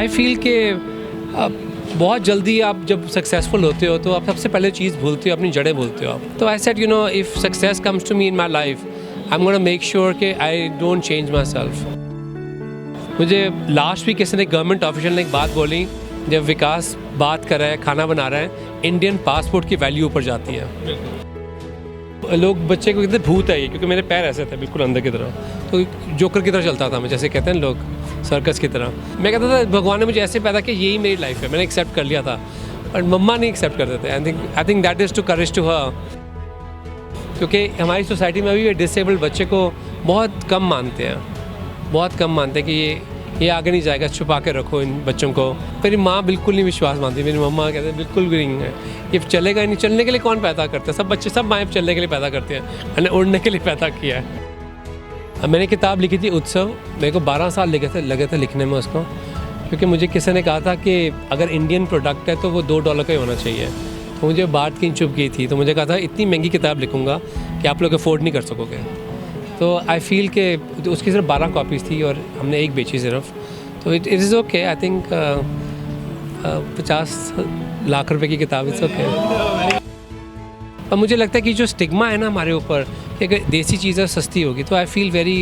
I feel कि बहुत जल्दी आप जब सक्सेसफुल होते हो तो आप सबसे पहले चीज़ भूलते हो, अपनी जड़ें भूलते हो आप। तो I said if success comes to me in my life I am gonna make sure कि I don't change myself. मुझे लास्ट वीक किसी ने गवर्नमेंट ऑफिशियल ने एक बात बोली, जब विकास बात कर रहा है, खाना बना रहा है, इंडियन पासपोर्ट की वैल्यू ऊपर जाती है। लोग बच्चे को कहते भूत है ये, क्योंकि मेरे पैर ऐसे थे बिल्कुल अंदर की तरह, तो जोकर की तरह चलता था मैं, जैसे कहते हैं लोग सर्कस की तरह। मैं कहता था भगवान ने मुझे ऐसे पैदा किया, यही मेरी लाइफ है, मैंने एक्सेप्ट कर लिया था। पर मम्मा नहीं एक्सेप्ट करते थे। I think that is to courage to her, क्योंकि हमारी सोसाइटी में अभी डिसेबल्ड बच्चे को बहुत कम मानते हैं, बहुत कम मानते हैं कि ये आगे नहीं जाएगा, छुपा के रखो इन बच्चों को। मेरी माँ बिल्कुल नहीं विश्वास मानती, मेरी मम्मा कहते हैं बिल्कुल भी नहीं है, ये चलेगा ही नहीं। चलने के लिए कौन पैदा करता है? सब बच्चे, सब माएँ चलने के लिए पैदा करते हैं, मैंने उड़ने के लिए पैदा किया है। अब मैंने किताब लिखी थी उत्सव, मेरे को 12 साल लगे थे लिखने में उसको, क्योंकि मुझे किसी ने कहा था कि अगर इंडियन प्रोडक्ट है तो वो $2 का ही होना चाहिए। तो मुझे बात की चुप गई थी, तो मुझे कहा था इतनी महंगी किताब लिखूँगा कि आप लोग अफोर्ड नहीं कर सकोगे। तो आई फील कि उसकी सिर्फ 12 कॉपीज़ थी और हमने एक बेची सिर्फ, तो it is okay. I think 50 lakh रुपए की किताब, इट्स ओके। और मुझे लगता है कि जो स्टिग्मा है ना हमारे ऊपर कि अगर देसी चीज़ें सस्ती होगी, तो I feel very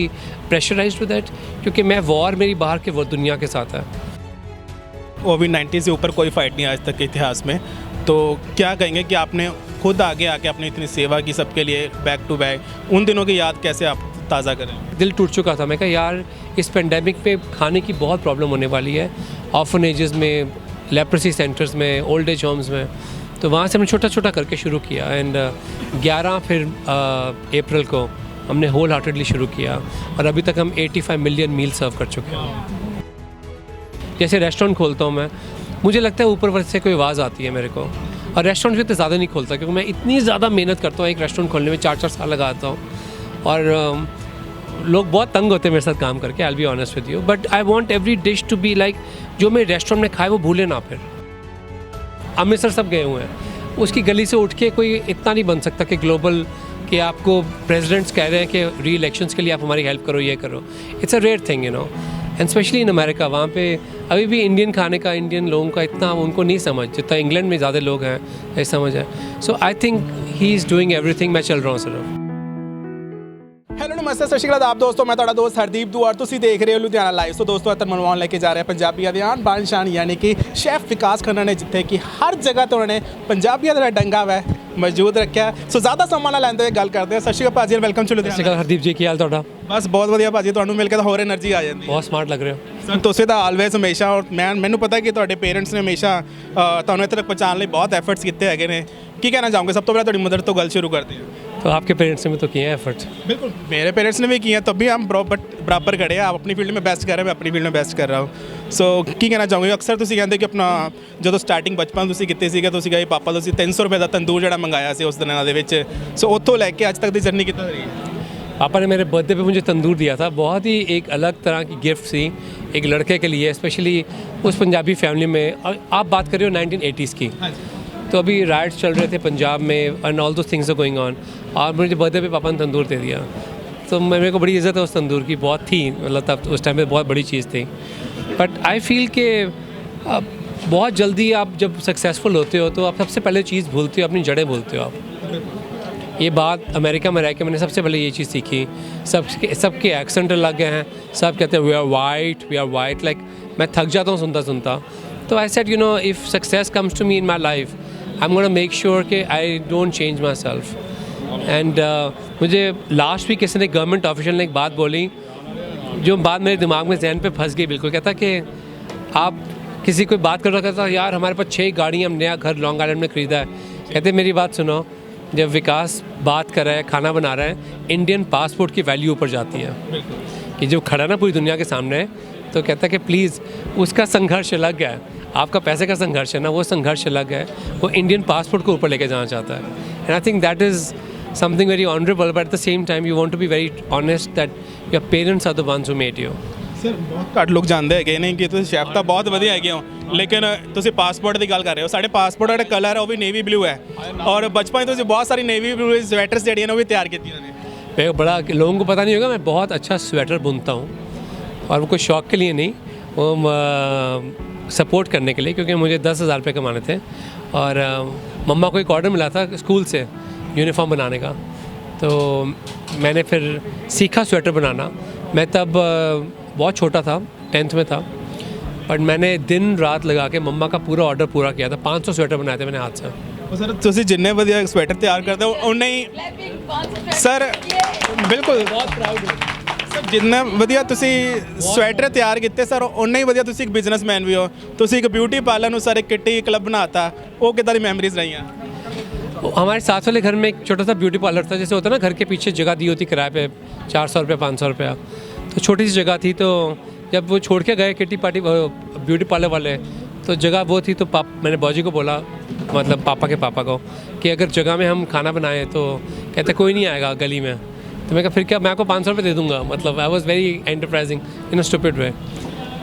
pressurised to that, क्योंकि मैं वॉर मेरी बाहर के वो दुनिया के साथ है। कोविड-19 से ऊपर कोई फाइट नहीं आज तक के इतिहास में, तो क्या कहेंगे कि आपने खुद आगे आके अपनी इतनी सेवा की सबके लिए बैक टू बैक, उन दिनों की याद कैसे आप ताज़ा करें? दिल टूट चुका था। मैं कहा यार इस पेंडेमिक में खाने की बहुत प्रॉब्लम होने वाली है, ऑर्फनेजेस में, लेप्रेसी सेंटर्स में, ओल्ड एज होम्स में। तो वहाँ से हमने छोटा छोटा करके शुरू किया एंड 11 फिर अप्रैल को हमने होल हार्टेडली शुरू किया और अभी तक हम 85 मिलियन मील सर्व कर चुके हैं। जैसे रेस्टोरेंट खोलता हूँ मैं, मुझे लगता है ऊपर से कोई आवाज़ आती है मेरे को, और रेस्टोरेंट भी इतने ज़्यादा नहीं खोलता क्योंकि मैं इतनी ज़्यादा मेहनत करता हूँ एक रेस्टोरेंट खोलने में, 4-4 साल लगाता हूँ और लोग बहुत तंग होते हैं मेरे साथ काम करके। I will be honest with you, but I want every dish to be like जो मैं रेस्टोरेंट में खाए वो भूले ना। फिर अमृतसर सब गए हुए हैं, उसकी गली से उठ के कोई इतना नहीं बन सकता कि ग्लोबल कि आपको प्रेसिडेंट्स कह रहे हैं कि री इलेक्शंस के लिए आप हमारी हेल्प करो, ये करो। It's a rare thing and specially in America. वहाँ पे अभी भी इंडियन खाने का, इंडियन लोगों का इतना उनको नहीं समझ जितना इंग्लैंड में ज़्यादा लोग हैं ये समझ है। So I think he is doing everything. मैं चल रहा हूँ सिर्फ। हेलो नमस्ते सत श्री अकाल आप दोस्तों, मैं ਤੁਹਾਡਾ ਦੋਸਤ ਹਰਦੀਪ ਦੁਆਰ, ਤੁਸੀਂ ਦੇਖ ਰਹੇ ਹੋ ਲੁਧਿਆਣਾ ਲਾਈਵ। ਸੋ ਦੋਸਤੋ ਅੱਜ ਮਨਵਾਉਣ ਲੈ ਕੇ ਜਾ ਰਹੇ ਪੰਜਾਬੀਆਂ ਦੀ ਆਨ ਬਾਨ ਸ਼ਾਨ ਯਾਨੀ ਕਿ ਸ਼ੈਫ ਵਿਕਾਸ ਖੰਨਾ ਨੇ, ਜਿੱਥੇ ਕਿ ਹਰ ਜਗ੍ਹਾ ਤੋਂ ਉਹਨਾਂ ਨੇ ਪੰਜਾਬੀਆਂ ਦਾ ਡੰਗਾ ਵੈ ਮੌਜੂਦ ਰੱਖਿਆ। ਸੋ ਜ਼ਿਆਦਾ ਸਮਾਂ ਨਾ ਲੈਂਦੇ ਹੋਏ ਗੱਲ ਕਰਦੇ ਹਾਂ। ਸਤਿ ਸ਼੍ਰੀ ਅਕਾਲ ਭਾਜੀ, ਵੈਲਕਮ ਟੂ ਲੁਧਿਆਣਾ। ਸਤਿ ਸ਼੍ਰੀ ਅਕਾਲ ਹਰਦੀਪ ਜੀ, ਕੀ ਹਾਲ ਤੁਹਾਡਾ? ਬਸ ਬਹੁਤ ਵਧੀਆ ਭਾਜੀ, ਤੁਹਾਨੂੰ ਮਿਲ ਕੇ ਤਾਂ ਹੋਰ એનર્ਜੀ ਆ ਜਾਂਦੀ। ਬਹੁਤ ਸਮਾਰਟ ਲੱਗ ਰਹੇ ਹੋ ਸਰ। ਤੁਸੀਂ ਤਾਂ ਆਲਵੇਜ਼ ਹਮੇਸ਼ਾ, ਔਰ ਮੈਨੂੰ ਪਤਾ ਕਿ ਤੁਹਾਡੇ ਪੇਰੈਂਟਸ ਨੇ ਹਮੇਸ਼ਾ ਤੁਹਾਨੂੰ ਇੱਥੇ ਤੱਕ ਪਹੁੰਚਾਉਣ ਲਈ ਬਹੁਤ ਐਫਰਟਸ ਕੀਤੇ ਹੈਗੇ ਨੇ। ਕੀ ਕਹਿਣਾ ਚਾਹੋਗੇ? ਸਭ ਤੋਂ ਪਹਿਲਾਂ ਤੁਹਾਡੀ ਮਦਰ ਤੋਂ ਗੱਲ ਸ਼ੁਰੂ ਕਰਦੇ ਹਾਂ। तो आपके पेरेंट्स ने भी तो किए हैं एफर्ट्स? बिल्कुल, मेरे पेरेंट्स ने भी किए हैं, तब भी हम बराबर खड़े हैं। आप अपनी फील्ड में बेस्ट कर रहे हैं, मैं अपनी फील्ड में बेस्ट कर रहा हूँ। सो की कहना चाहूँगी, अक्सर ਤੁਸੀਂ ਕਹਿੰਦੇ ਕਿ ਆਪਣਾ ਜਦੋਂ ਸਟਾਰਟਿੰਗ ਬਚਪਨ ਤੁਸੀਂ ਕੀਤੀ ਸੀਗਾ, ਤੁਸੀਂ ਕਹੇ ਪਾਪਾ ਤੁਸੀਂ 300 ਰੁਪਏ ਦਾ ਤੰਦੂਰ ਜਿਹੜਾ ਮੰਗਾਇਆ ਸੀ ਉਸ ਦਿਨਾਂ ਦੇ ਵਿੱਚ। ਸੋ ਉੱਥੋਂ ਲੈ ਕੇ ਅੱਜ ਤੱਕ ਦੀ ਜਰਨੀ ਕਿੱਦਾਂ ਰਹੀ? पापा ने मेरे बर्थडे पे मुझे तंदूर दिया था, बहुत ही एक अलग तरह की गिफ्ट थी एक लड़के के लिए, स्पेशली उस पंजाबी फैमिली में। आप बात कर रहे हो 1980s की, तो अभी राइट्स चल रहे थे पंजाब में एंड ऑल दो थिंग्स आर गोइंग ऑन, और मुझे बर्थडे पे पापा ने तंदूर दे दिया। तो मेरे को बड़ी इज़्ज़त है उस तंदूर की, बहुत थी, मतलब तब उस टाइम पे बहुत बड़ी चीज़ थी। बट आई फील कि बहुत जल्दी आप जब सक्सेसफुल होते हो तो आप सबसे पहले चीज़ भूलते हो, अपनी जड़ें भूलते हो आप। ये बात अमेरिका में रह के मैंने सबसे पहले ये चीज़ सीखी। सबके एक्सेंट अलग हैं, सब कहते हैं वी आर वाइट, लाइक मैं थक जाता हूँ सुनता सुनता। तो I said if success comes to me in my life I am gonna make sure कि I don't change myself. And मुझे लास्ट वीक किसी ने गवर्नमेंट ऑफिशियल ने एक बात बोली जो बात मेरे दिमाग में जहन पे फंस गई बिल्कुल। कहता कि आप किसी कोई बात कर रहा, कहता यार हमारे पास 6 गाड़ियाँ, हम नया घर लॉन्ग आइलैंड में ख़रीदा है। कहते मेरी बात सुनो, जब विकास बात कर रहा है, खाना बना रहा है, इंडियन पासपोर्ट की वैल्यू ऊपर जाती है कि जब खड़ा ना पूरी दुनिया के सामने है, तो कहता है कि प्लीज़ उसका संघर्ष अलग है, आपका पैसे का संघर्ष है ना, वो संघर्ष अलग है, वो इंडियन पासपोर्ट को ऊपर लेके जाना चाहता है। And I think that is something very honourable, but at the same time you want to be very honest that your parents are the ones who made you. Sir ਬਹੁਤ ਘੱਟ ਲੋਕ ਜਾਣਦੇ ਹੈਗੇ ਨੇ ਕਿ ਤੁਸੀਂ ਸ਼ੈਫ ਤਾਂ ਬਹੁਤ ਵਧੀਆ ਹੈਗੇ ਹੋ, ਲੇਕਿਨ ਤੁਸੀਂ ਪਾਸਪੋਰਟ ਦੀ ਗੱਲ ਕਰ ਰਹੇ ਹੋ। ਸਾਡੇ ਪਾਸਪੋਰਟ ਦਾ ਜਿਹੜਾ ਕਲਰ ਹੈ ਉਹ ਵੀ ਨੇਵੀ ਬਲੂ ਹੈ, ਔਰ ਬਚਪਨ ਤੋਂ ਤੁਸੀਂ ਬਹੁਤ ਸਾਰੀ ਨੇਵੀ ਬਲੂ ਸਵੈਟਰਸ ਜਿਹੜੀਆਂ ਨੇ ਉਹ ਵੀ ਤਿਆਰ ਕੀਤੀਆਂ ਨੇ। मैं बड़ा, लोगों को पता नहीं होगा, मैं बहुत अच्छा स्वेटर बुनता हूँ, और वो कोई शौक़ के लिए नहीं, वो सपोर्ट करने के लिए, क्योंकि मुझे 10,000 रुपये कमाने थे और मम्मा को एक ऑर्डर मिला था स्कूल से यूनिफॉर्म बनाने का। तो मैंने फिर सीखा स्वेटर बनाना। मैं तब बहुत छोटा था, 10th में था, बट मैंने दिन रात लगा के मम्मा का पूरा ऑर्डर पूरा किया था। 500 स्वेटर बनाए थे मैंने हाथ से। सर ਤੁਸੀਂ ਜਿੰਨੇ ਵਧੀਆ ਸਵੈਟਰ ਤਿਆਰ ਕਰਦੇ ਹੋ ਉਨੇ ਹੀ ਸਰ ਬਿਲਕੁਲ ਬਹੁਤ ਪ੍ਰਾਊਡ ਹਾਂ ਸਰ, ਜਿੰਨਾ ਵਧੀਆ ਤੁਸੀਂ ਸਵੈਟਰ ਤਿਆਰ ਕੀਤੇ ਸਰ ਉਨਾ ਹੀ ਵਧੀਆ ਤੁਸੀਂ ਇੱਕ ਬਿਜ਼ਨਸਮੈਨ ਵੀ ਹੋ। ਤੁਸੀਂ ਇੱਕ ਬਿਊਟੀ ਪਾਰਲਰ ਨੂੰ ਸਰ ਇੱਕ ਕਿੱਟੀ ਕਲੱਬ ਬਣਾਤਾ, ਉਹ ਕਿੱਦਾਂ ਦੀ ਮੈਮਰੀਜ਼ ਰਹੀਆਂ? हमारे साथ वाले घर में एक छोटा सा ब्यूटी पार्लर था, जैसे होता है ना घर के पीछे जगह दी होती किराए पे 400 रुपये 500 रुपया, तो छोटी सी जगह थी। तो जब वो छोड़ के गए किटी पार्टी ब्यूटी पार्लर वाले, तो जगह वो थी, तो मैंने बॉजी को बोला, मतलब पापा के पापा को, कि अगर जगह में हम खाना बनाएं तो कहते कोई नहीं आएगा गली में। तो मैं कहा फिर क्या, मैं आपको 500 रुपये दे दूँगा। मतलब I was very enterprising in a stupid way,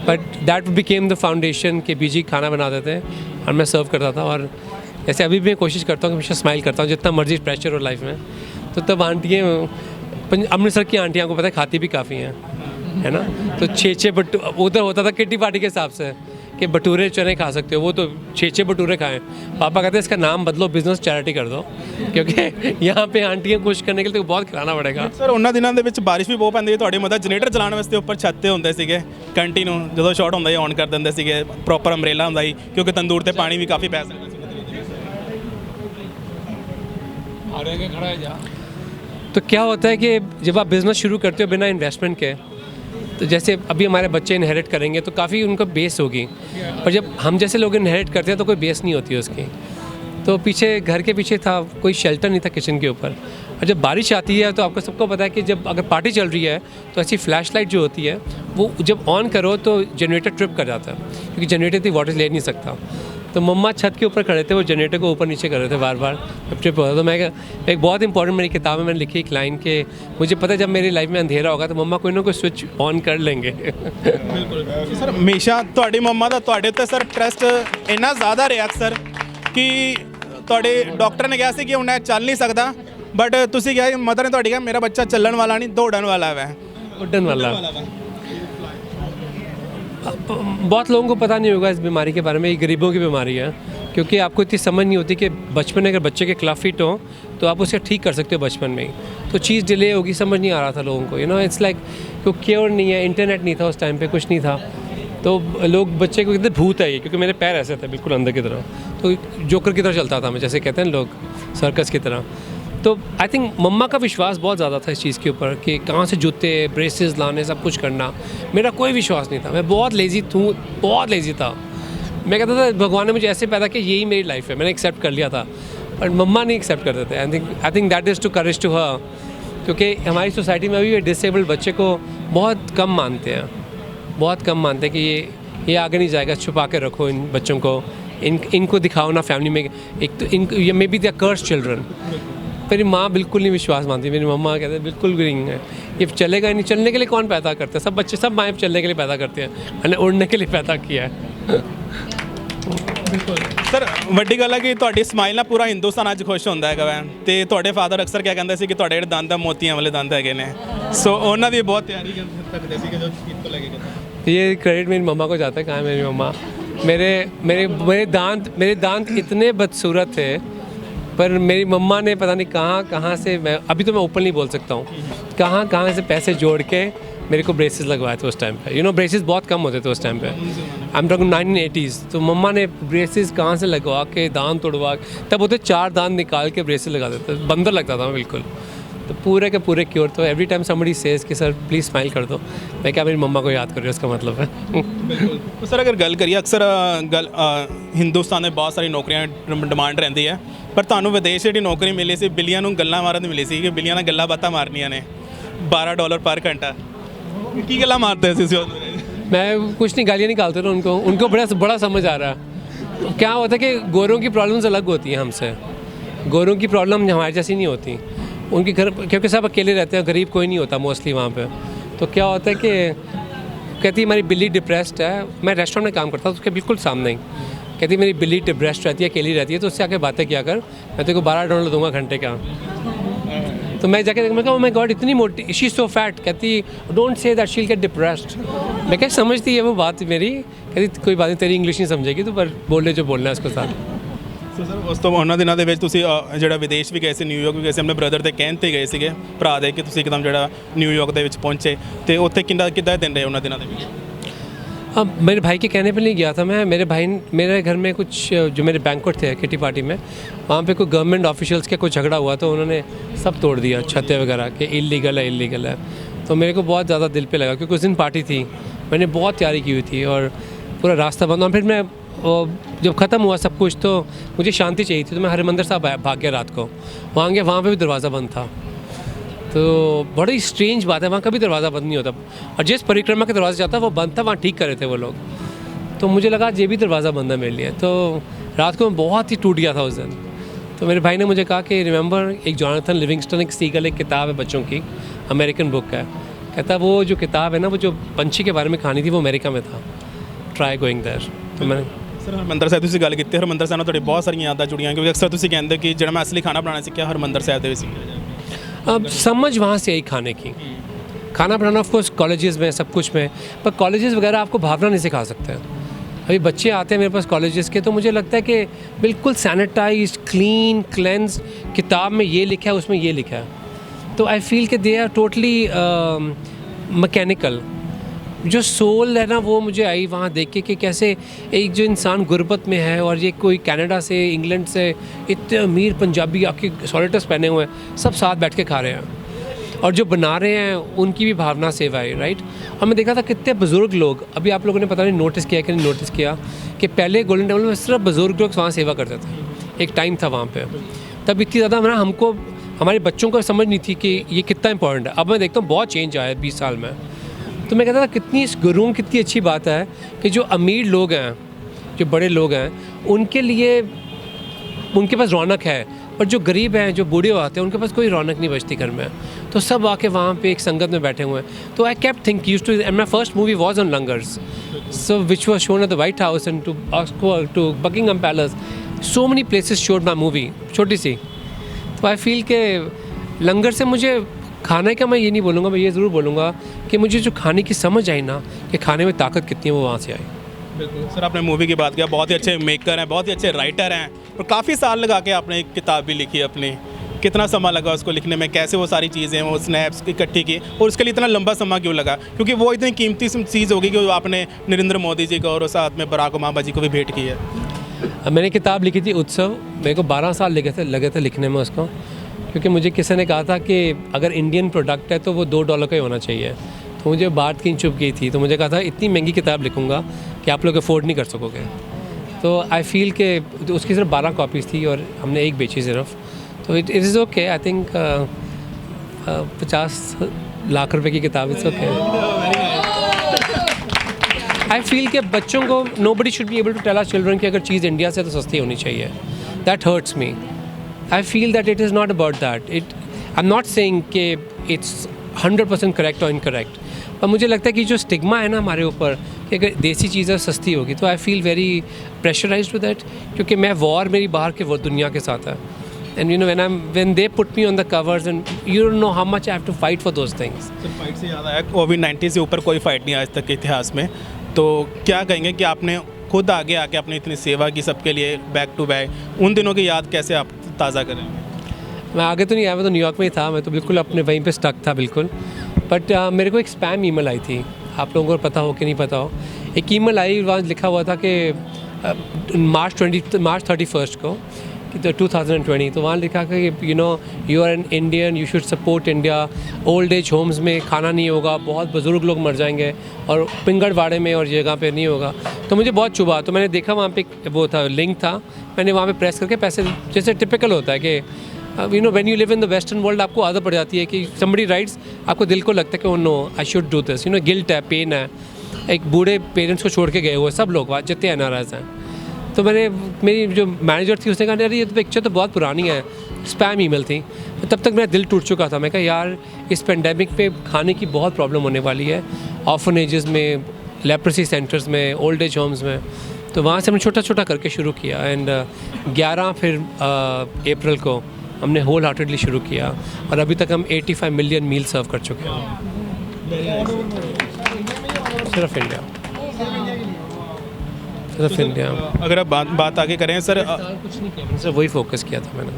but that became the foundation कि बीजी खाना बनाते थे और मैं सर्व करता था। और जैसे अभी भी मैं कोशिश करता हूँ कि हमेशा स्माइल करता हूँ, जितना मर्जी प्रेशर हो लाइफ में। तो तब आंटियाँ, अमृतसर की आंटियाँ को पता है खाती भी काफ़ी हैं, है ना। तो 6 उधर होता था किट्टी पार्टी के हिसाब से कि भटूरे चने खा सकते हो, वो तो 6 भटूरे खाएं। पापा कहते हैं इसका नाम बदलो, बिजनेस चैरिटी कर दो, क्योंकि यहाँ पे आंटियाँ खुश करने के लिए तो बहुत खिलाना पड़ेगा। ਸਰ ਉਹਨਾਂ ਦਿਨਾਂ ਦੇ ਵਿੱਚ ਬਾਰਿਸ਼ ਵੀ ਬਹੁਤ ਪੈਂਦੀ ਸੀ, ਤੁਹਾਡੀ ਮਦਦ ਜਨਰੇਟਰ ਚਲਾਉਣ ਵਾਸਤੇ ਉੱਪਰ ਛੱਤ ਤੇ ਹੁੰਦੇ ਸੀਗੇ, ਕੰਟੀਨਿਊ ਜਦੋਂ ਸ਼ਾਟ ਹੁੰਦਾ ਸੀ ਔਨ ਕਰ ਦਿੰਦੇ ਸੀਗੇ, ਪ੍ਰੋਪਰ ਅੰਬ੍ਰੇਲਾ ਹੁੰਦਾ ਸੀ ਕਿਉਂਕਿ ਤੰਦੂਰ ਤੇ ਪਾਣੀ ਵੀ ਕਾਫੀ ਪੈ ਸਕਦਾ ਸੀ। तो क्या होता है कि जब आप बिज़नेस शुरू करते हो बिना इन्वेस्टमेंट के, तो जैसे अभी हमारे बच्चे इनहेरिट करेंगे तो काफ़ी उनको बेस होगी, पर जब हम जैसे लोग इनहेरिट करते हैं तो कोई बेस नहीं होती है उसकी। तो पीछे घर के पीछे था, कोई शेल्टर नहीं था किचन के ऊपर। और जब बारिश आती है तो आपको सबको पता है कि जब अगर पार्टी चल रही है तो ऐसी फ्लैश लाइट जो होती है वो जब ऑन करो तो जनरेटर ट्रिप कर जाता है, क्योंकि जनरेटर थी वाटर ले नहीं सकता। तो मम्मा छत के ऊपर खड़े थे, वो जनरेटर को ऊपर नीचे कर रहे थे बार बार, जब ट्रिप होता। तो मैं एक बहुत इंपॉर्टेंट मेरी किताब में मैंने लिखी एक लाइन कि मुझे पता है जब मेरी लाइफ में अंधेरा होगा तो मम्मा कोई ना कोई स्विच ऑन कर लेंगे। ਸਰ ਹਮੇਸ਼ਾ ਤੁਹਾਡੀ ਮੰਮਾ ਦਾ ਤੁਹਾਡੇ ਉੱਤੇ ਸਰ ਟਰਸਟ ਇੰਨਾ ਜ਼ਿਆਦਾ ਰਿਹਾ ਸਰ ਕਿ ਤੁਹਾਡੇ ਡਾਕਟਰ ਨੇ ਕਿਹਾ ਸੀ ਕਿ ਉਹਨੇ ਚੱਲ ਨਹੀਂ ਸਕਦਾ, ਬਟ ਤੁਸੀਂ ਕਿਹਾ ਮਦਰ ਨੇ ਤੁਹਾਡੀ ਕਿਹਾ ਮੇਰਾ ਬੱਚਾ ਚੱਲਣ ਵਾਲਾ ਨਹੀਂ ਦੌੜਨ ਵਾਲਾ ਹੈ। उड्डन वाला। बहुत लोगों को पता नहीं होगा इस बीमारी के बारे में, ये गरीबों की बीमारी है, क्योंकि आपको इतनी समझ नहीं होती कि बचपन में अगर बच्चे के क्लब फिट हो तो आप उसे ठीक कर सकते हो बचपन में ही। तो चीज़ डिले होगी, समझ नहीं आ रहा था लोगों को, यू नो इट्स लाइक क्योंकि क्योर नहीं है, इंटरनेट नहीं था उस टाइम पे, कुछ नहीं था। तो लोग बच्चे को कहते भूत है ये, क्योंकि मेरे पैर ऐसे थे बिल्कुल अंदर की तरह, तो जोकर की तरह चलता था मैं, जैसे कहते हैं लोग सर्कस की तरह। तो आई थिंक मम्मा का विश्वास बहुत ज़्यादा था इस चीज़ के ऊपर कि कहाँ से जूते ब्रेसेस लाने सब कुछ करना। मेरा कोई विश्वास नहीं था, मैं बहुत लेज़ी बहुत लेज़ी था। मैं कहता था भगवान ने मुझे ऐसे पैदा किया, यही मेरी लाइफ है, मैंने एक्सेप्ट कर लिया था, पर मम्मा नहीं एक्सेप्ट करते थे। I think that is to courage to her, क्योंकि हमारी सोसाइटी में अभी डिसेबल्ड बच्चे को बहुत कम मानते हैं, बहुत कम मानते हैं कि ये आगे नहीं जाएगा, छुपा के रखो इन बच्चों को, इनको दिखाओ ना फैमिली में। एक तो ये may be they curse children. मेरी माँ बिल्कुल नहीं विश्वास मानती, मेरी मम्मा कहते हैं बिल्कुल भी नहीं है, ये चलेगा ही नहीं। चलने के लिए कौन पैदा करता है? सब बच्चे, सब माएँ चलने के लिए पैदा करते हैं, मैंने उड़ने के लिए पैदा किया है। ਸਰ ਵੱਡੀ ਗੱਲ ਹੈ ਕਿ ਤੁਹਾਡੀ ਸਮਾਈਲ ਨਾਲ ਪੂਰਾ ਹਿੰਦੁਸਤਾਨ ਅੱਜ ਖੁਸ਼ ਹੁੰਦਾ ਹੈਗਾ ਵੈ, ਤੇ ਤੁਹਾਡੇ ਫਾਦਰ ਅਕਸਰ ਕਿਹਾ ਕਹਿੰਦੇ ਸੀ ਕਿ ਤੁਹਾਡੇ ਜਿਹੜੇ ਦੰਦ ਆ ਮੋਤੀਆਂ ਵਾਲੇ ਦੰਦ ਹੈਗੇ ਨੇ, ਸੋ ਉਹਨਾਂ ਦੀ ਬਹੁਤ ਤਿਆਰੀ ਕਰਦੇ ਸੀ ਕਿ ਜੋ ਚੀਜ਼ ਤੋਂ ਲੈ ਕੇ ਗਏ। ये क्रेडिट मेरी मम्मा को जाता है। कहाँ है मेरी मम्मा? मेरे दांत इतने बदसूरत थे, पर मेरी मम्मा ने पता नहीं कहाँ से, मैं अभी तो मैं ओपन नहीं बोल सकता हूँ, कहाँ से पैसे जोड़ के मेरे को ब्रेसेस लगवाए थे उस टाइम पे। यू नो ब्रेसेस बहुत कम होते थे उस टाइम पे, आई एम टॉकिंग 1980s। तो मम्मा ने ब्रेसेस कहाँ से लगवा के, दांत तोड़वा, तब होते 4 दांत निकाल के ब्रेसेस लगा देते, बंदर लगता था मैं बिल्कुल। तो पूरे के पूरे क्योर। तो एवरी टाइम समबडी सेज कि सर प्लीज़ स्माइल कर दो, मैं क्या मेरी मम्मा को याद कर रही हूँ, उसका मतलब है। तो सर अगर गल करिए अक्सर ਹਿੰਦੁਸਤਾਨ ਦੇ ਬਹੁਤ ਸਾਰੀ ਨੌਕਰੀਆਂ ਡਿਮਾਂਡ ਰਹਿੰਦੀ ਹੈ, ਪਰ ਤੁਹਾਨੂੰ ਵਿਦੇਸ਼ ਜਿਹੜੀ ਨੌਕਰੀ ਮਿਲੀ ਸੀ ਬਿੱਲੀਆਂ ਨੂੰ ਗੱਲਾਂ ਮਾਰਨ ਦੀ ਮਿਲੀ ਸੀ ਕਿ ਬਿੱਲੀਆਂ ਨਾਲ ਗੱਲਾਂ ਬਾਤਾਂ ਮਾਰਨੀਆਂ ਨੇ, $12 पर घंटा। ਕੀ ਗੱਲਾਂ ਮਾਰਦੇ ਸੀ ਉਸ? मैं कुछ नहीं, गालियाँ निकालते रहो उनको बड़ा समझ आ रहा है। क्या होता है कि गोरों की प्रॉब्लम्स अलग होती हैं हमसे, गोरों की प्रॉब्लम हमारे जैसी नहीं होती उनके घर, क्योंकि सब अकेले रहते हैं, गरीब कोई नहीं होता मोस्टली वहाँ पे। तो क्या होता है कि कहती हमारी बिल्ली डिप्रेस्ड है, मैं रेस्टोरेंट में काम करता हूँ उसके बिल्कुल सामने ही, कहती मेरी बिल्ली डिप्रेस्ड रहती है, अकेली रहती है, तो उससे आके बातें किया कर, मैं तेरे को $12 दूंगा घंटे का। तो मैं जाके मैं कहा, ओ माय गॉड इतनी मोटी, शी इज़ सो फैट। कहती don't say that she will get depressed. मैं क्या समझती है वो बात मेरी, कहती कोई बात नहीं, तेरी इंग्लिश नहीं समझेगी तो, पर बोले जो बोलना है उसके साथ। ਸੋ ਸਰ ਉਸ ਤੋਂ ਉਹਨਾਂ ਦਿਨਾਂ ਦੇ ਵਿੱਚ ਤੁਸੀਂ ਜਿਹੜਾ ਵਿਦੇਸ਼ ਵੀ ਗਏ ਸੀ, ਨਿਊਯਾਰਕ ਵੀ ਗਏ ਸੀ, ਆਪਣੇ ਬ੍ਰਦਰ ਦੇ ਕਹਿਣ 'ਤੇ ਗਏ ਸੀਗੇ ਭਰਾ ਦੇ ਕਿ ਤੁਸੀਂ ਇੱਕਦਮ ਜਿਹੜਾ ਨਿਊਯਾਰਕ ਦੇ ਵਿੱਚ ਪਹੁੰਚੇ, ਤੇ ਉੱਥੇ ਕਿੱਦਾਂ ਦਿਨ ਰਹੇ ਉਹਨਾਂ ਦਿਨਾਂ ਦੇ ਵਿੱਚ? अब मेरे भाई के कहने पे नहीं गया था मैं। मेरे घर में कुछ जो मेरे बैंक्वेट थे किटी पार्टी में, वहाँ पे कोई गवर्नमेंट ऑफिशियल्स का कुछ झगड़ा हुआ तो उन्होंने सब तोड़ दिया, छतें वगैरह के इलीगल है। तो मेरे को बहुत ज़्यादा दिल पे लगा क्योंकि उस दिन पार्टी थी, मैंने बहुत तैयारी की हुई थी और पूरा रास्ता बंद। और फिर मैं जब ख़त्म हुआ सब कुछ तो मुझे शांति चाहिए थी, तो मैं हरिमंदिर साहब भाग गया रात को। वहाँ गया, वहाँ पे भी दरवाज़ा बंद था। तो बड़ी स्ट्रेंज बात है, वहाँ कभी दरवाज़ा बंद नहीं होता, और जिस परिक्रमा के दरवाज़ा जाता वो बंद था, वहाँ ठीक कर रहे थे वो लोग। तो मुझे लगा ये भी दरवाज़ा बंद है मेरे लिए। तो रात को मैं बहुत ही टूट गया था उस दिन। तो मेरे भाई ने मुझे कहा कि रिमेंबर, एक जॉनथन लिविंगस्टन एक सीगल एक किताब है बच्चों की, अमेरिकन बुक है। कहता वो जो किताब है ना, वो जो पंछी के बारे में कहानी थी, वो अमेरिका में था, ट्राई गोइंग देयर। तो मैंने ਸਰ ਹਰਮੰਦਰ ਸਾਹਿਬ ਤੁਸੀਂ ਗੱਲ ਕੀਤੀ, ਹਰਮੰਦਰ ਸਾਹਿਬ ਨਾਲ ਤੁਹਾਡੀ ਬਹੁਤ ਸਾਰੀਆਂ ਯਾਦਾਂ ਜੁੜੀਆਂ, ਕਿਉਂਕਿ ਅਕਸਰ ਤੁਸੀਂ ਕਹਿੰਦੇ ਕਿ ਜਿਹੜਾ ਮੈਂ ਅਸਲੀ ਖਾਣਾ ਬਣਾਉਣਾ ਸਿੱਖਿਆ ਹਰਮੰਦਰ ਸਾਹਿਬ ਦੇ ਵਿੱਚ ਸਿੱਖਿਆ। अब समझ वहाँ से आई खाने की, खाना बनाना ऑफ कोर्स कॉलेजेस में सब कुछ में, पर कॉलेजेस वगैरह आपको भावना नहीं सिखा सकते हैं। अभी बच्चे आते हैं मेरे पास कॉलेजेस के, तो मुझे लगता है कि बिल्कुल सैनिटाइज क्लीन क्लेंस, किताब में ये लिखा है उसमें ये लिखा है, तो आई फील कि दे आर टोटली मैकेनिकल। जो सोल है ना वो मुझे आई वहाँ देख के कि कैसे एक जो इंसान गुर्बत में है, और ये कोई कनाडा से इंग्लैंड से इतने अमीर पंजाबी आके सॉलिटर्स पहने हुए हैं, सब साथ बैठ के खा रहे हैं, और जो बना रहे हैं उनकी भी भावना सेवा है, राइट। और मैं देखा था कितने बुज़ुर्ग लोग, अभी आप लोगों ने पता नहीं नोटिस किया कि नहीं नोटिस किया, कि पहले गोल्डन टेम्पल में सिर्फ बुज़ुर्ग लोग वहाँ सेवा करते थे, एक टाइम था वहाँ पर। तब इतनी ज़्यादा ना हमको, हमारे बच्चों को समझ नहीं थी कि ये कितना इंपॉर्टेंट है। अब मैं देखता हूँ बहुत चेंज आया है 20 साल में। तो मैं कहता था कितनी इस गुरुओं कितनी अच्छी बात है कि जो अमीर लोग हैं, जो बड़े लोग हैं, उनके लिए उनके पास रौनक है, पर जो गरीब हैं, जो बूढ़े आते हैं, उनके पास कोई रौनक नहीं बचती घर में। तो सब आके वहाँ पे एक संगत में बैठे हुए हैं। तो I kept think used to, and my first movie was on langars, so which was shown at the White House and to Buckingham Palace, so many places showed my movie, छोटी सी। तो आई फील के लंगर से मुझे खाने का, मैं ये नहीं बोलूँगा, मैं ये ज़रूर बोलूँगा कि मुझे जो खाने की समझ आई ना, कि खाने में ताकत कितनी है, वो वहाँ से आई। बिल्कुल सर, आपने मूवी की बात किया, बहुत ही अच्छे मेकर हैं, बहुत ही अच्छे राइटर हैं, और काफ़ी साल लगा के आपने एक किताब भी लिखी अपनी। कितना समय लगा उसको लिखने में, कैसे वो सारी चीज़ें, वो स्नैप्स इकट्ठी की, और उसके लिए इतना लंबा समय क्यों लगा? क्योंकि वो इतनी कीमती चीज़ होगी कि आपने नरेंद्र मोदी जी को और साथ में बराक ओबामा जी को भी भेंट की है। मैंने किताब लिखी थी उत्सव, मेरे को 12 साल लगे थे लिखने में उसको, क्योंकि मुझे किसी ने कहा था कि अगर इंडियन प्रोडक्ट है तो वो $2 का ही होना चाहिए। तो मुझे बात की चुप गई थी, तो मुझे कहा था इतनी महंगी किताब लिखूंगा कि आप लोग अफोर्ड नहीं कर सकोगे। तो आई फील कि उसकी सिर्फ 12 कॉपीज़ थी और हमने एक बेची सिर्फ। तो it is okay, I think 50 lakh रुपए की किताब, इट्स ओके। आई फील कि बच्चों को, nobody should be able to tell our children कि अगर चीज़ इंडिया से तो सस्ती होनी चाहिए। That hurts me. I feel that it is not about that. I'm not saying कि it's 100% correct or incorrect. पर मुझे लगता है कि जो स्टिग्मा है ना हमारे ऊपर कि अगर देसी चीज़ें सस्ती होगी, तो I feel very pressurised with that, क्योंकि मैं वॉर मेरी बाहर के वो दुनिया के साथ है। And you no when they put me on the covers and you don't know how much I have to fight for those things. Sir fight से याद आया, कोविड-19 से ऊपर कोई फाइट नहीं आज तक के इतिहास में, तो क्या कहेंगे कि आपने खुद आगे आके अपनी इतनी सेवा की सबके लिए, बैक टू बैक, उन दिनों की याद कैसे आप ताज़ा करें? मैं आगे तो नहीं आया, मैं तो न्यूयॉर्क में ही था, मैं तो बिल्कुल अपने वहीं पे स्टक था बिल्कुल। बट मेरे को एक स्पैम ईमेल आई थी, आप लोगों को पता हो कि नहीं पता हो, एक ईमेल आई, वहाँ लिखा हुआ था कि मार्च 31 को कि 2020, तो वहाँ लिखा कि you know you are an Indian, you should support India, old age homes में खाना नहीं होगा, बहुत बुज़ुर्ग लोग मर जाएंगे, और पिंगड़वाड़े में और जगह पे नहीं होगा। तो मुझे बहुत चुभा, तो मैंने देखा वहाँ पे वो था, लिंक था, मैंने वहाँ पे प्रेस करके पैसे, जैसे टिपिकल होता है कि you know when you live in the western world, आपको आदत पड़ जाती है कि समबडी राइट्स, आपको दिल को लगता है कि oh no I should do this, you know guilt है, पेन है। एक बूढ़े पेरेंट्स को छोड़ के गए हुए सब लोग, जितने एनआरआईज़ हैं। तो मेरी जो मैनेजर थी उसने कहा, अरे ये तो पिक्चर तो बहुत पुरानी है, स्पैम ईमेल थी। तब तक मेरा दिल टूट चुका था। मैं कहा यार इस पेंडेमिक पे खाने की बहुत प्रॉब्लम होने वाली है, ऑर्फनेजेस में, लेप्रेसी सेंटर्स में, ओल्ड एज होम्स में। तो वहाँ से हमने छोटा छोटा करके शुरू किया, एंड 11 फिर अप्रैल को हमने होल हार्टेडली शुरू किया और अभी तक हम 85 मिलियन मील सर्व कर चुके हैं सिर्फ इंडिया। सिर्फ इंडिया। अगर आप बात आगे करें सर, कुछ नहीं किया, सिर्फ वही फोकस किया था मैंने।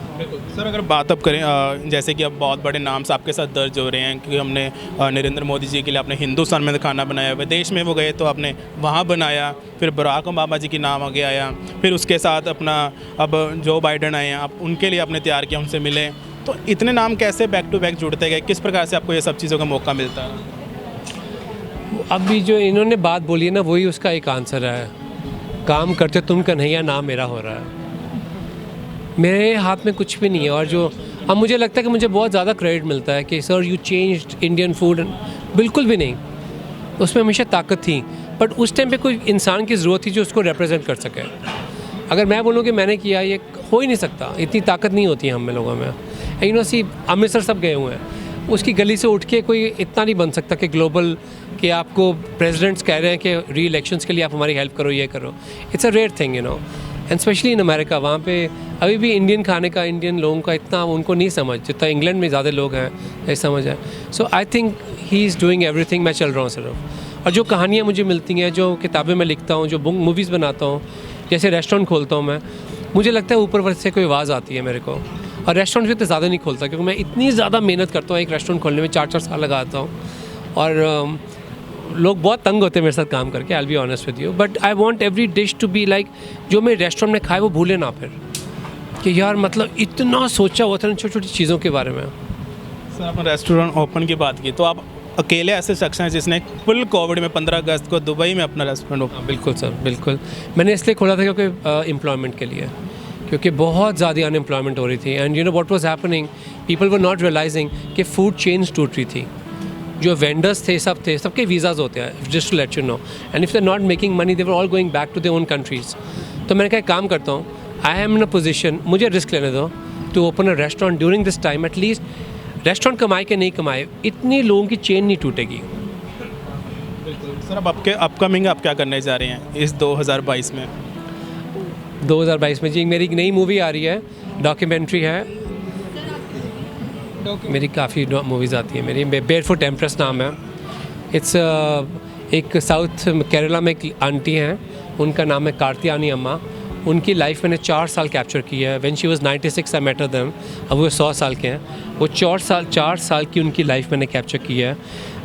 सर अगर बात अब करें जैसे कि अब बहुत बड़े नाम आपके साथ दर्ज हो रहे हैं, क्योंकि हमने नरेंद्र मोदी जी के लिए अपने हिंदुस्तान में खाना बनाया, विदेश में वो गए तो आपने वहाँ बनाया, फिर बराक ओबामा जी की नाम आगे आया, फिर उसके साथ अपना अब जो बाइडन आए हैं, आप उनके लिए आपने तैयार किया, उनसे मिले, तो इतने नाम कैसे बैक टू बैक जुड़ते गए, किस प्रकार से आपको ये सब चीज़ों का मौका मिलता है? अभी जो इन्होंने बात बोली है ना, वही उसका एक आंसर है। काम करते तुम कन्हैया, नाम मेरा हो रहा है। मेरे हाथ में कुछ भी नहीं है। और जो अब मुझे लगता है कि मुझे बहुत ज़्यादा क्रेडिट मिलता है कि sir you changed Indian food, बिल्कुल भी नहीं। उसमें हमेशा ताकत थी, बट उस टाइम पे कोई इंसान की ज़रूरत थी जो उसको रिप्रेजेंट कर सके। अगर मैं बोलूँ कि मैंने किया, ये हो ही नहीं सकता, इतनी ताकत नहीं होती है हम में लोगों में। यू नो सी अमृतसर सब गए हुए हैं, उसकी गली से उठ के कोई इतना नहीं बन सकता कि ग्लोबल कि आपको प्रेसिडेंट्स कह रहे हैं कि री इलेक्शंस के लिए आप हमारी हेल्प करो, ये करो। It's a rare thing you know, and specially in America. वहाँ पे अभी भी इंडियन खाने का, इंडियन लोगों का इतना उनको नहीं समझ जितना इंग्लैंड में ज़्यादा लोग हैं ये समझ है। So I think he is doing everything. मैं चल रहा हूँ सिर्फ। और जो कहानियाँ मुझे मिलती हैं, जो किताबें मैं लिखता हूँ, जो मूवीज़ बनाता हूँ, जैसे रेस्टोरेंट खोलता हूँ मैं, मुझे लगता है ऊपर से कोई आवाज़ आती है मेरे को। और रेस्टोरेंट भी इतना ज़्यादा नहीं खोलता क्योंकि मैं इतनी ज़्यादा मेहनत करता हूँ एक रेस्टोरेंट खोलने में, 4-4 साल लगाता हूँ। और लोग बहुत तंग होते हैं मेरे साथ काम करके, I will be honest with you, but I want every dish to be like जो मैं रेस्टोरेंट में खाए वो भूले ना फिर, कि यार मतलब इतना सोचा हुआ था इन छोटी छोटी चीज़ों के बारे में। सर आपने रेस्टोरेंट ओपन की बात की, तो आप अकेले ऐसे शख्स हैं जिसने फुल कोविड में 15 अगस्त को दुबई में अपना रेस्टोरेंट ओपन? बिल्कुल सर, बिल्कुल। मैंने इसलिए खोला था क्योंकि एम्प्लॉयमेंट के लिए, क्योंकि बहुत ज़्यादा अनएम्प्लॉयमेंट हो रही थी। And you know what was happening, people were not realising कि फूड चेन्स टूट रही थी। जो वेंडर्स थे, सब थे, सबके वीज़ाज होते हैं, just to let you know, and if they not making money they were all going back to their own countries. तो मैंने कहा एक काम करता हूँ, I am in a position, मुझे रिस्क लेने दो to open a restaurant during this time. At least restaurant कमाए कि नहीं कमाए, इतनी लोगों की चेन नहीं टूटेगी। सर अब आपके अपकमिंग आप क्या करने जा रहे हैं इस 2022 में? 2022 में जी मेरी एक नई मूवी आ रही है, डॉक्यूमेंट्री है मेरी। काफ़ी मूवीज़ आती हैं मेरी। बेयरफुट एम्प्रेस नाम है। इट्स एक साउथ केरला में एक आंटी हैं, उनका नाम है कार्तियानी अम्मा। उनकी लाइफ मैंने 4 साल कैप्चर की है। When she was 96 I met them. अब वो 100 साल के हैं। वो 4 साल की उनकी लाइफ मैंने कैप्चर की है,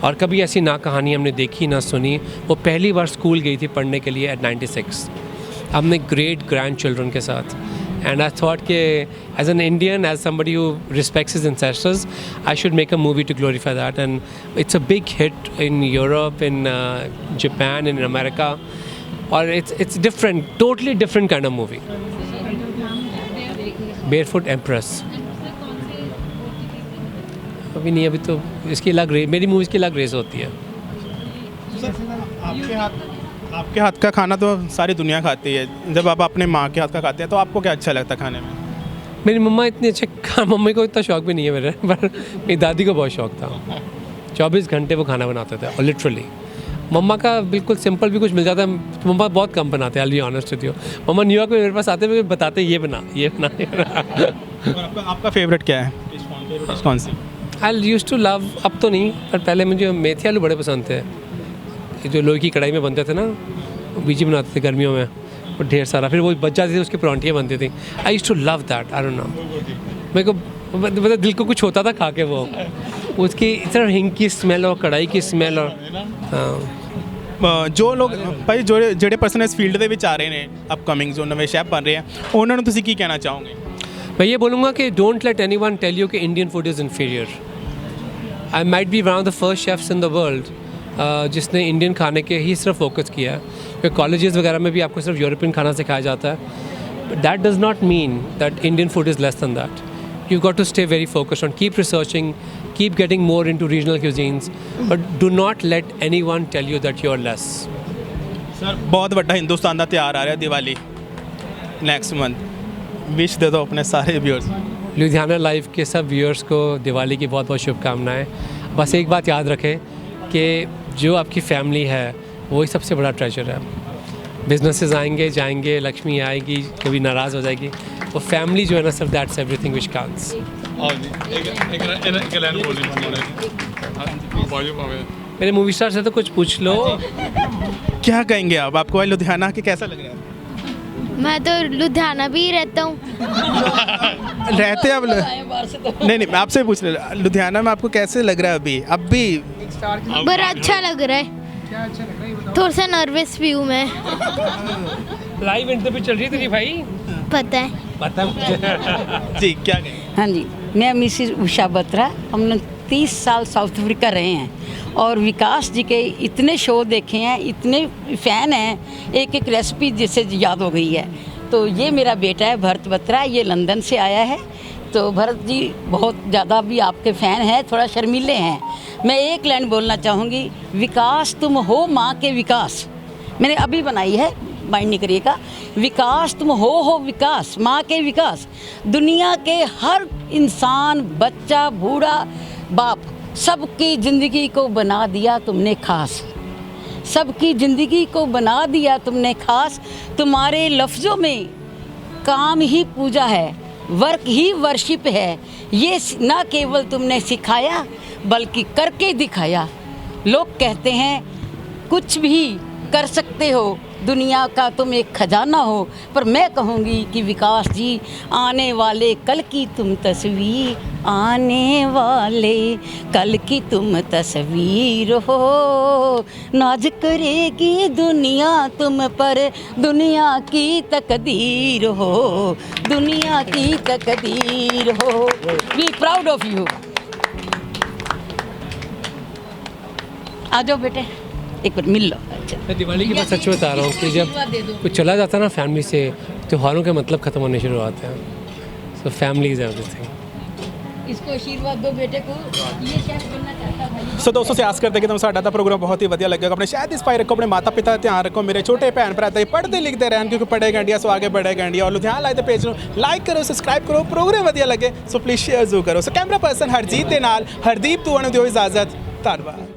और कभी ऐसी ना कहानी हमने देखी ना सुनी। वो पहली बार स्कूल गई थी पढ़ने के लिए एट 96, अपने ग्रेट ग्रैंड चिल्ड्रन के साथ। And I thought कि as an Indian, as somebody who respects his ancestors, I should make a movie to glorify that. And it's a big hit in Europe, in Japan, in America. Or it's different, totally different kind of movie. Barefoot Empress. अभी नहीं, अभी तो इसकी अलग मेरी movies की अलग race होती है। आपके हाथ का खाना तो सारी दुनिया खाती है, जब आप अपने माँ के हाथ का खाते हैं तो आपको क्या अच्छा लगता है खाने में? मेरी मम्मा इतनी अच्छे मम्मी को इतना शौक भी नहीं है मेरे, पर मेरी दादी को बहुत शौक था। 24 घंटे वो खाना बनाते थे, और लिटरली मम्मा का बिल्कुल सिंपल भी कुछ मिल जाता है। मम्मा बहुत कम बनाते हैं, I will be honest with you. मम्मा न्यूयॉर्क में मेरे पास आते हुए बताते ये बना, ये बना, ये बना। आपका फेवरेट क्या है, कौन सी? आई यूज्ड टू लव, अब तो नहीं, पर पहले मुझे मेथी आलू बड़े पसंद थे, जो लोहे की कढ़ाई में बनते थे ना, बीजी बनाते थे गर्मियों में, वो ढेर सारा, फिर वो बच जाती थी, उसकी परौंठियाँ बनती थी। I used to love that, I don't know, मेरे को मतलब दिल को कुछ होता था खा के, वो उसकी इतना हिंग की स्मेल और कढ़ाई की स्मेल। और ਜੋ ਲੋਕ ਭਾਈ ਜਿਹੜੇ ਪਰਸਨ ਇਸ ਫੀਲਡ ਦੇ ਵਿੱਚ ਆ ਰਹੇ ਨੇ, ਅਪਕਮਿੰਗ ਜੋ ਨਵੇਂ ਸ਼ੈਫ ਬਣ ਰਹੇ ਆ, ਉਹਨਾਂ ਨੂੰ ਤੁਸੀਂ ਕੀ ਕਹਿਣਾ ਚਾਹੋਗੇ? मैं ये बोलूँगा कि don't let anyone tell you कि Indian food is inferior. I might be one of the first chefs in the world जिसने इंडियन खाने के ही सिर्फ फोकस किया है, क्योंकि कॉलेजेस वगैरह में भी आपको सिर्फ यूरोपियन खाना सिखाया जाता है। But that does not mean that Indian food is less than that. You got to stay very focused on, keep researching, keep getting more into regional cuisines, but do not let anyone tell you that you're less. Sir बहुत बड़ा हिंदुस्तान का त्यौहार आ रहा है, Diwali next month, wish दे दो अपने सारे viewers. Ludhiana live के सब व्यूअर्स को दिवाली की बहुत बहुत शुभकामनाएं। बस एक बात याद रखें कि जो आपकी फैमिली है वही सबसे बड़ा ट्रेजर है। बिजनेसेस आएंगे जाएंगे, लक्ष्मी आएगी, कभी नाराज़ हो जाएगी, वो फैमिली जो है ना sir, that's everything which counts. मेरे मूवी स्टार से तो कुछ पूछ लो। क्या कहेंगे आप, आपको लुधियाना के कैसा लग रहा है? मैं तो लुधियाना भी रहता हूँ। रहते अब नहीं मैं आपसे पूछ रहा, लुधियाना में आपको कैसे लग रहा है अभी? अब भी बड़ा अच्छा लग रहा है। थोड़ा सा नर्वस भी हूँ मैं। लाइव इंटरव्यू चल रही है तेरी भाई, पता है। पता है मुझे। जी क्या कहेंगे? हाँ जी, मैं मिसिज उषा बत्रा। हम लोग 30 साल साउथ अफ्रीका रहे हैं और विकास जी के इतने शो देखे हैं, इतने फ़ैन हैं, एक एक रेसिपी जैसे याद हो गई है। तो ये मेरा बेटा है भरत बत्रा, ये लंदन से आया है। तो भरत जी बहुत ज़्यादा भी आपके फ़ैन हैं, थोड़ा शर्मीले हैं। मैं एक लाइन बोलना चाहूँगी, विकास तुम हो माँ के विकास। मैंने अभी बनाई है, माइंड नहीं करिएगा। विकास तुम हो विकास, माँ के विकास। दुनिया के हर इंसान, बच्चा, बूढ़ा, बाप, सबकी ज़िंदगी को बना दिया तुमने खास। सबकी ज़िंदगी को बना दिया तुमने खास। तुम्हारे लफ्ज़ों में काम ही पूजा है, वर्क ही वर्शिप है। ये ना केवल तुमने सिखाया बल्कि करके दिखाया। लोग कहते हैं कुछ भी कर सकते हो, दुनिया का तुम एक खजाना हो, पर मैं कहूँगी कि विकास जी आने वाले कल की तुम तस्वीर, आने वाले कल की तुम तस्वीर हो। नाज करेगी दुनिया तुम पर, दुनिया की तकदीर हो, दुनिया की तकदीर हो। We proud of you. आ जाओ बेटे, एक बार मिल लो। अच्छा, मैं दिवाली की बात सच बता रहा हूँ कि जब कुछ चला जाता है ना फैमिली से, त्योहारों के मतलब ख़त्म होने शुरू होते हैं। So family is everything. इसको आशीर्वाद दो बेटे को, ये शेफ बनना चाहता है। ਸੋ ਦੋਸਤੋ ਸਿਆਸ ਕਰਦੇ ਕਿ ਤੁਹਾਨੂੰ ਸਾਡਾ ਤਾਂ ਪ੍ਰੋਗਰਾਮ ਬਹੁਤ ਹੀ ਵਧੀਆ ਲੱਗੇਗਾ। ਆਪਣੇ ਸ਼ਾਇਦ ਇੰਸਪਾਇਰ ਰੱਖੋ, ਆਪਣੇ ਮਾਤਾ ਪਿਤਾ ਦਾ ਧਿਆਨ ਰੱਖੋ, ਮੇਰੇ ਛੋਟੇ ਭੈਣ ਭਰਾ ਤੇ ਪੜ੍ਹਦੇ ਲਿਖਦੇ ਰਹਿਣ, ਕਿਉਂਕਿ ਪੜ੍ਹੇਗਾ ਇੰਡੀਆ ਸੋ ਆਗੇ बढ़ेगा इंडिया। और लुधियाना लाइव ਦੇ ਪੇਜ ਨੂੰ ਲਾਈਕ ਕਰੋ, ਸਬਸਕ੍ਰਾਈਬ ਕਰੋ, ਪ੍ਰੋਗਰਾਮ ਵਧੀਆ ਲੱਗੇ ਸੋ ਪਲੀਜ਼ ਸ਼ੇਅਰ ਜ਼ਰੂਰ ਕਰੋ। ਸੋ ਕੈਮਰਾ ਪਰਸਨ ਹਰਜੀਤ ਦੇ ਨਾਲ ਹਰਦੀਪ ਤੂੰ ਨੂੰ ਦਿਓ ਇਜਾਜ਼ਤ। ਧੰਨਵਾਦ।